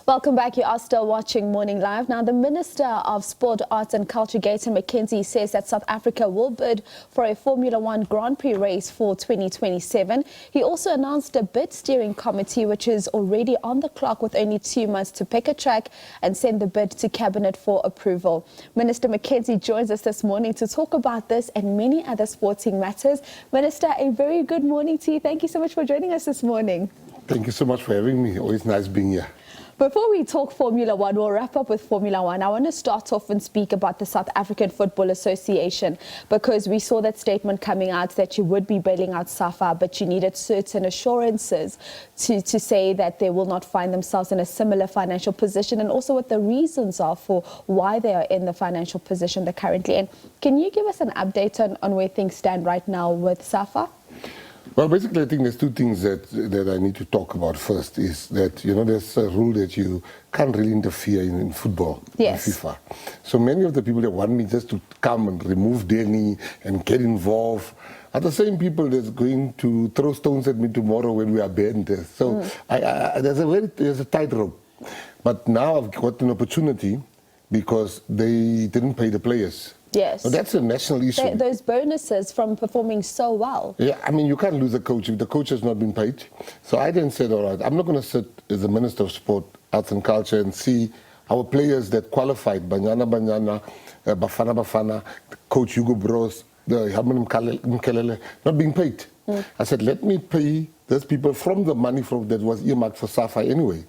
Welcome back. You are still watching Morning Live. Now, the Minister of Sport, Arts and Culture, Gayton McKenzie, says that South Africa will bid for a Formula One Grand Prix race for 2027. He also announced a bid steering committee, which is already on the clock with only 2 months to pick a track and send the bid to Cabinet for approval. Minister McKenzie joins us this morning to talk about this and many other sporting matters. Minister, a very good morning to you. Thank you so much for joining us this morning. Thank you so much for having me. Always nice being here. Before we talk Formula One, we'll wrap up with Formula One. I want to start off and speak about the South African Football Association, because we saw that statement coming out that you would be bailing out SAFA, but you needed certain assurances to say that they will not find themselves in a similar financial position, and also what the reasons are for why they are in the financial position they're currently in. Can you give us an update on where things stand right now with SAFA? Well, basically, I think there's two things that I need to talk about. First is that, you know, there's a rule that you can't really interfere in football, yes, in FIFA. So many of the people that want me just to come and remove Danny and get involved are the same people that's going to throw stones at me tomorrow when we are banned. So there's a tightrope. But now I've got an opportunity because they didn't pay the players. Yes. So that's a national issue. Those bonuses from performing so well. Yeah, I mean, you can't lose a coach if the coach has not been paid. So I then said, all right, I'm not going to sit as the Minister of Sport, Arts and Culture and see our players that qualified, Banyana, Bafana Bafana, Coach Hugo Bros, the Herman Mkelele, not being paid. I said, let me pay those people from the money that was earmarked for SAFA anyway.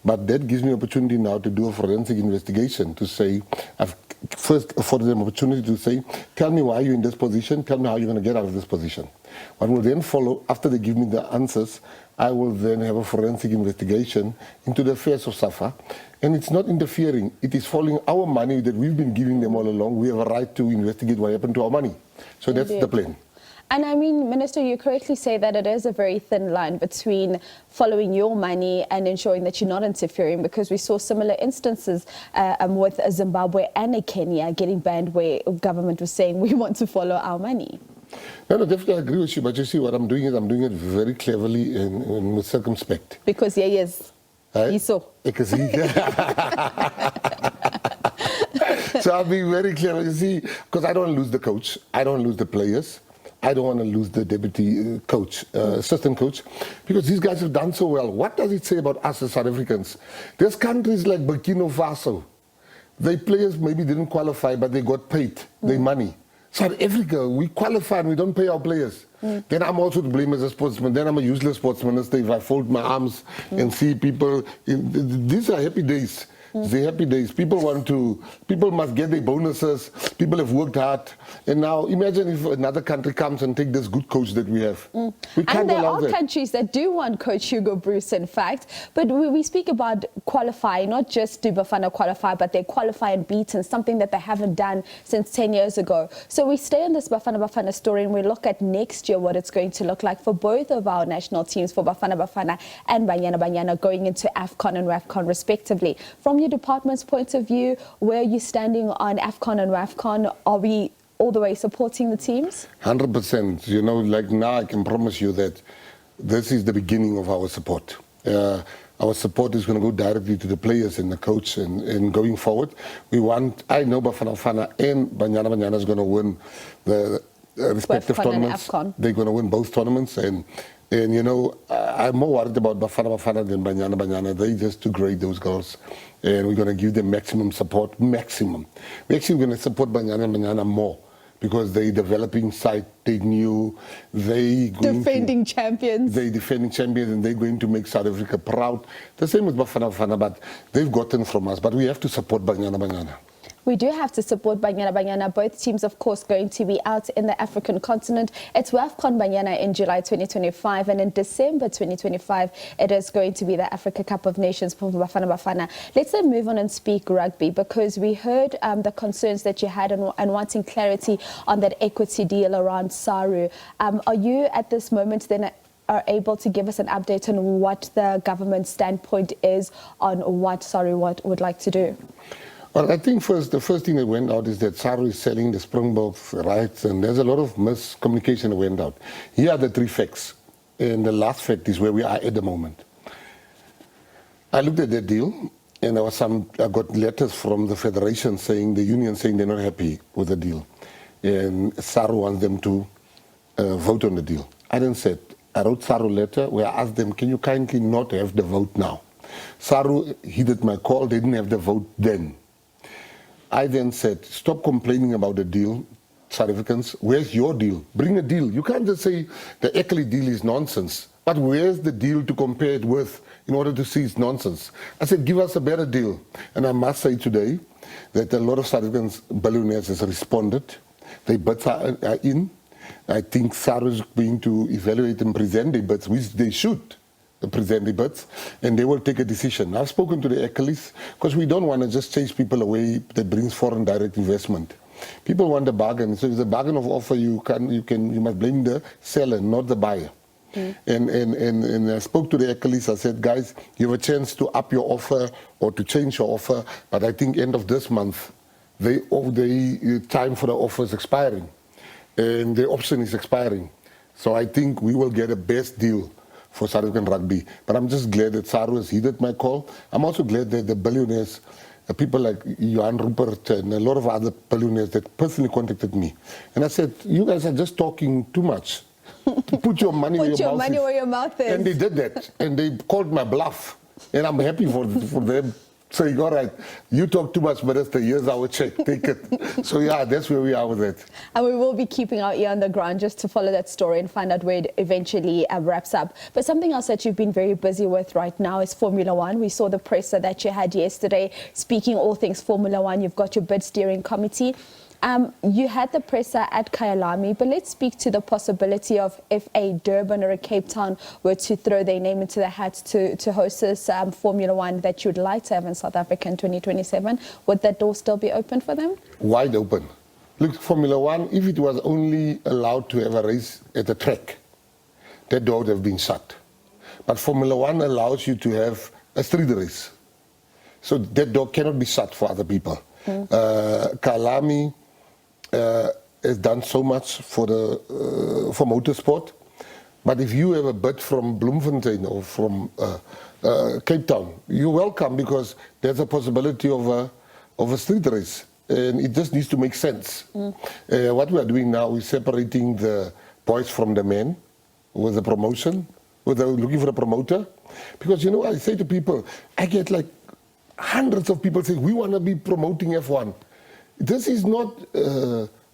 But that gives me opportunity now to do a forensic investigation to say, I've first afforded them opportunity to say, tell me why you're in this position, tell me how you're going to get out of this position. What will then follow, after they give me the answers, I will then have a forensic investigation into the affairs of SAFA. And it's not interfering, it is following our money that we've been giving them all along. We have a right to investigate what happened to our money. So Indeed. That's the plan. And I mean, Minister, you correctly say that it is a very thin line between following your money and ensuring that you're not interfering, because we saw similar instances with Zimbabwe and Kenya getting banned where government was saying we want to follow our money. No, definitely I agree with you, but you see what I'm doing is I'm doing it very cleverly and circumspect. Because yes, you saw. So I'll be very clever, you see, because I don't lose the coach, I don't lose the players. I don't want to lose the deputy coach, assistant coach, because these guys have done so well. What does it say about us as South Africans? There's countries like Burkina Faso. Their players maybe didn't qualify, but they got paid their money. South Africa, we qualify and we don't pay our players. Then I'm also to blame as a sportsman. Then I'm a useless sports minister if I fold my arms and see people. These are happy days. The happy days. People must get their bonuses. People have worked hard. And now imagine if another country comes and take this good coach that we have. We can't and there allow are that. Countries that do want Coach Hugo Bruce, in fact. But we speak about qualifying, not just do Bafana qualify, but they qualify and beat, and something that they haven't done since 10 years ago. So we stay on this Bafana story and we look at next year what it's going to look like for both of our national teams, for Bafana and Banyana going into AFCON and WAFCON respectively. From your department's point of view, where are you standing on AFCON and WAFCON? Are we all the way supporting the teams? 100%. You know, like now I can promise you that this is the beginning of our support. Our support is going to go directly to the players and the coach, and going forward, I know Bafana and Banyana is going to win the respective tournaments. They're going to win both tournaments, and you know, I'm more worried about Bafana than Banyana. They're just too great, those girls. And we're going to give them maximum support, maximum. We're actually going to support Banyana more, because they're developing side, they new, defending champions. They're defending champions, and they're going to make South Africa proud. The same with Bafana, but they've gotten from us. But we have to support Banyana. We do have to support Banyana. Both teams, of course, going to be out in the African continent. It's WAFCON Banyana in July 2025, and in December 2025, it is going to be the Africa Cup of Nations for Bafana. Let's then move on and speak rugby, because we heard the concerns that you had and wanting clarity on that equity deal around SARU. Are you at this moment then are able to give us an update on what the government's standpoint is on what SARU would like to do? Well, I think the first thing that went out is that SARU is selling the Springboks rights, and there's a lot of miscommunication that went out. Here are the three facts, and the last fact is where we are at the moment. I looked at that deal, and I got letters from the federation saying, the union saying they're not happy with the deal. And SARU wants them to vote on the deal. I then said, I wrote SARU a letter where I asked them, can you kindly not have the vote now? SARU heeded my call, they didn't have the vote then. I then said, stop complaining about the deal, South Africans, where's your deal? Bring a deal. You can't just say the Eckley deal is nonsense, but where's the deal to compare it with in order to see it's nonsense? I said, give us a better deal. And I must say today that a lot of South Africans billionaires has responded. Their bids are in. I think SARU is going to evaluate and present their bids, which they should present the bids, and they will take a decision. I've spoken to the Eckleys, because we don't want to just chase people away that brings foreign direct investment. People want a bargain. So if it's a bargain of offer, you must blame the seller, not the buyer. And I spoke to the Eckleys. I said, guys, you have a chance to up your offer or to change your offer, but I think end of this month, the time for the offer is expiring, and the option is expiring. So I think we will get a best deal for South African rugby. But I'm just glad that SARU has heeded my call. I'm also glad that the billionaires, people like Johan Rupert and a lot of other billionaires that personally contacted me. And I said, you guys are just talking too much. Put your money where your mouth is. And they did that. And they called my bluff. And I'm happy for them. Saying, all right, you talk too much, Minister, here's our check, take it. So yeah, that's where we are with it. And we will be keeping our ear on the ground just to follow that story and find out where it eventually wraps up. But something else that you've been very busy with right now is Formula One. We saw the presser that you had yesterday, speaking all things Formula One. You've got your bid steering committee. You had the presser at Kyalami, but let's speak to the possibility of if a Durban or a Cape Town were to throw their name into the hat to host this Formula One that you'd like to have in South Africa in 2027. Would that door still be open for them? Wide open. Look, Formula One, if it was only allowed to have a race at the track, that door would have been shut. But Formula One allows you to have a street race. So that door cannot be shut for other people. Kyalami has done so much for motorsport, but if you have a bid from Bloemfontein or from Cape Town, you're welcome, because there's a possibility of a street race, and it just needs to make sense. What we are doing now is separating the boys from the men with the promotion, looking for a promoter, because I say to people, I get like hundreds of people saying, we want to be promoting F1. This is not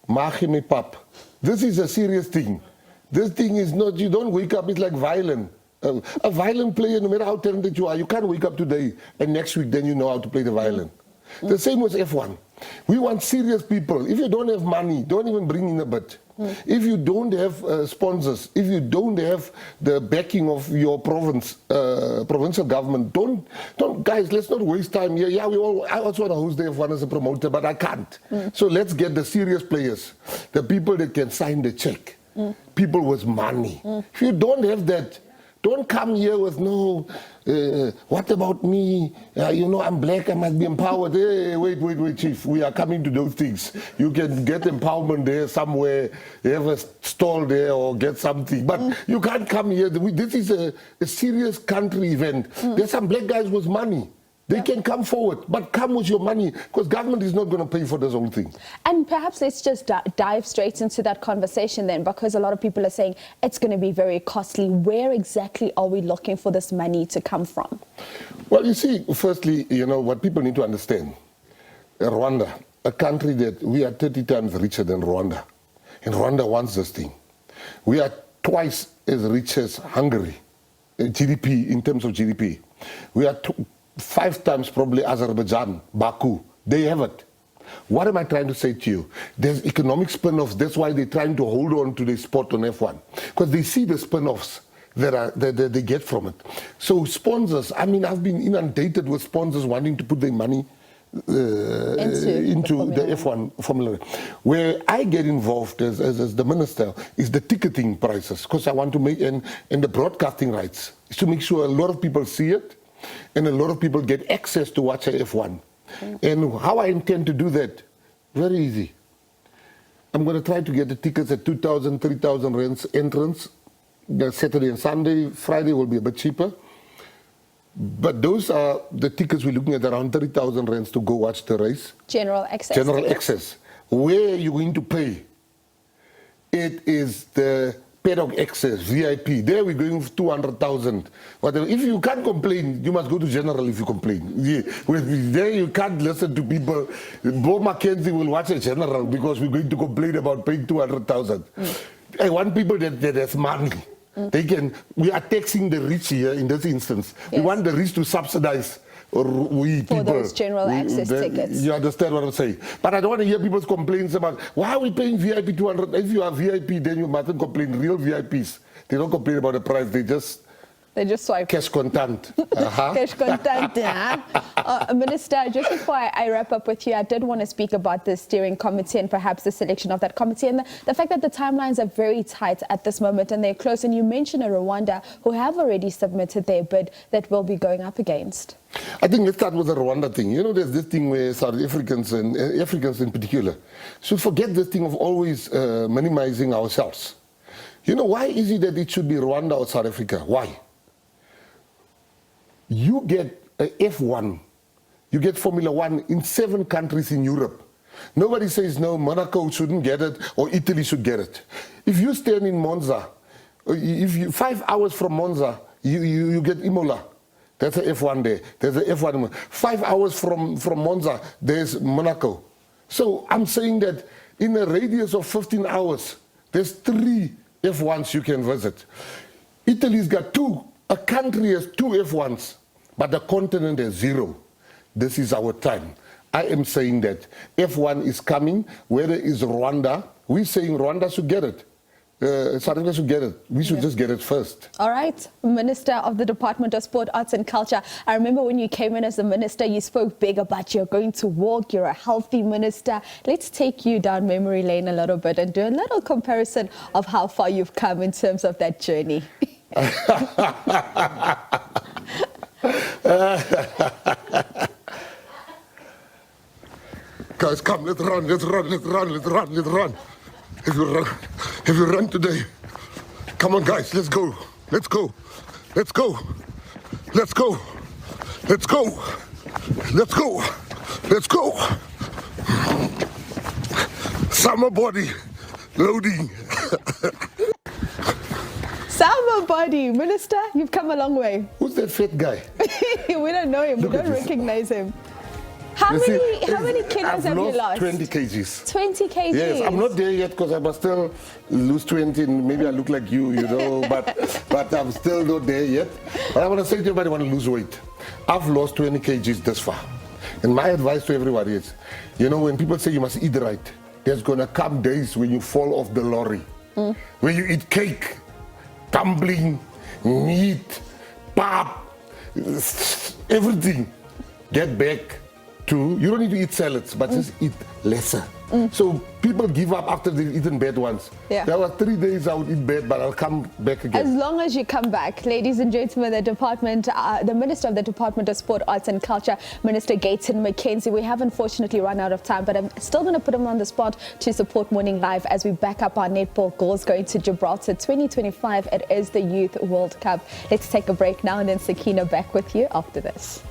Mahime Pap. This is a serious thing. This thing is not, you don't wake up, it's like violin. A violin player, no matter how talented you are, you can't wake up today and next week then you know how to play the violin. The same with F1. We want serious people. If you don't have money, don't even bring in a bid. If you don't have sponsors, if you don't have the backing of your provincial government, don't guys, let's not waste time here. Yeah, I also want to host the F1 as a promoter, but I can't. So let's get the serious players, the people that can sign the check, people with money. If you don't have that, don't come here with no, what about me? I'm black, I must be empowered. Hey, wait, Chief. We are coming to those things. You can get empowerment there somewhere, have a stall there or get something. But you can't come here. This is a serious country event. There's some black guys with money. They can come forward, but come with your money, because government is not going to pay for this whole thing. And perhaps let's just dive straight into that conversation then, because a lot of people are saying it's going to be very costly. Where exactly are we looking for this money to come from? Well, you see, firstly, what people need to understand, Rwanda, a country that we are 30 times richer than Rwanda, and Rwanda wants this thing. We are twice as rich as Hungary, GDP, in terms of GDP. We are 5 times probably Azerbaijan, Baku. They have it. What am I trying to say to you? There's economic spin-offs. That's why they're trying to hold on to the spot on F1. Because they see the spin-offs that they get from it. So sponsors, I've been inundated with sponsors wanting to put their money into the F1 Formula. Where I get involved as the minister is the ticketing prices. Because I want to make, and the broadcasting rights, is to make sure a lot of people see it, and a lot of people get access to watch F1. And how I intend to do that? Very easy. I'm going to try to get the tickets at 2,000, 3,000 rands entrance. Saturday and Sunday. Friday will be a bit cheaper. But those are the tickets we're looking at, around 30,000 rands to go watch the race. General access. General access. Where are you going to pay? It is the paddock access, VIP. There we're going for 200,000. Whatever. If you can't complain, you must go to general if you complain. Yeah. There you can't listen to people. Bo McKenzie will watch a general because we're going to complain about paying 200,000. I want people that has money. We are taxing the rich here in this instance. Yes. We want the rich to subsidize people. For those general access tickets. You understand what I'm saying? But I don't want to hear people's complaints about, why are we paying VIP 200? If you are VIP, then you mustn't complain. Real VIPs, they don't complain about the price. They just swipe. Cash contant. Cash contant. Minister, just before I wrap up with you, I did want to speak about the steering committee and perhaps the selection of that committee and the fact that the timelines are very tight at this moment and they're close. And you mentioned Rwanda, who have already submitted their bid that will be going up against. I think let's start with the Rwanda thing. You know, there's this thing where South Africans and Africans in particular should forget this thing of always minimizing ourselves. You know, why is it that it should be Rwanda or South Africa? Why? You get a F1, you get Formula One in 7 countries in Europe. Nobody says, no, Monaco shouldn't get it or Italy should get it. If you stand in Monza, if you 5 hours from Monza, you get Imola. That's an F1 there. There's an F1. 5 hours from Monza, there's Monaco. So I'm saying that in a radius of 15 hours, there's 3 F1s you can visit. Italy's got 2. A country has 2 F1s, but the continent has 0. This is our time. I am saying that F1 is coming. Whether it's Rwanda, we're saying Rwanda should get it. South Africa should get it. We should just get it first. All right. Minister of the Department of Sport, Arts and Culture. I remember when you came in as a minister, you spoke big about you're going to walk, you're a healthy minister. Let's take you down memory lane a little bit and do a little comparison of how far you've come in terms of that journey. Guys, come, let's run. If you run today, come on, guys, let's go. Summer body loading. Summer body, Minister, you've come a long way. Who's that fat guy? We don't know him. We don't recognize him. How many kilos have you lost? 20 kgs. 20 kgs? Yes, I'm not there yet because I must still lose 20. Maybe I look like you know, but I'm still not there yet. But I want to say to everybody who want to lose weight, I've lost 20 kgs this far. And my advice to everybody is, you know, when people say you must eat right, there's going to come days when you fall off the lorry, where you eat cake, tumbling, meat, pap, everything. Get back to, you don't need to eat salads, but just eat lesser. So people give up after they've eaten bad once. Yeah. There were 3 days I would eat bad, but I'll come back again. As long as you come back. Ladies and gentlemen, the Minister of the Department of Sport, Arts and Culture, Minister Gayton McKenzie. We have unfortunately run out of time, but I'm still going to put him on the spot to support Morning Live as we back up our netball goals going to Gibraltar 2025. It is the Youth World Cup. Let's take a break now and then Sakina back with you after this.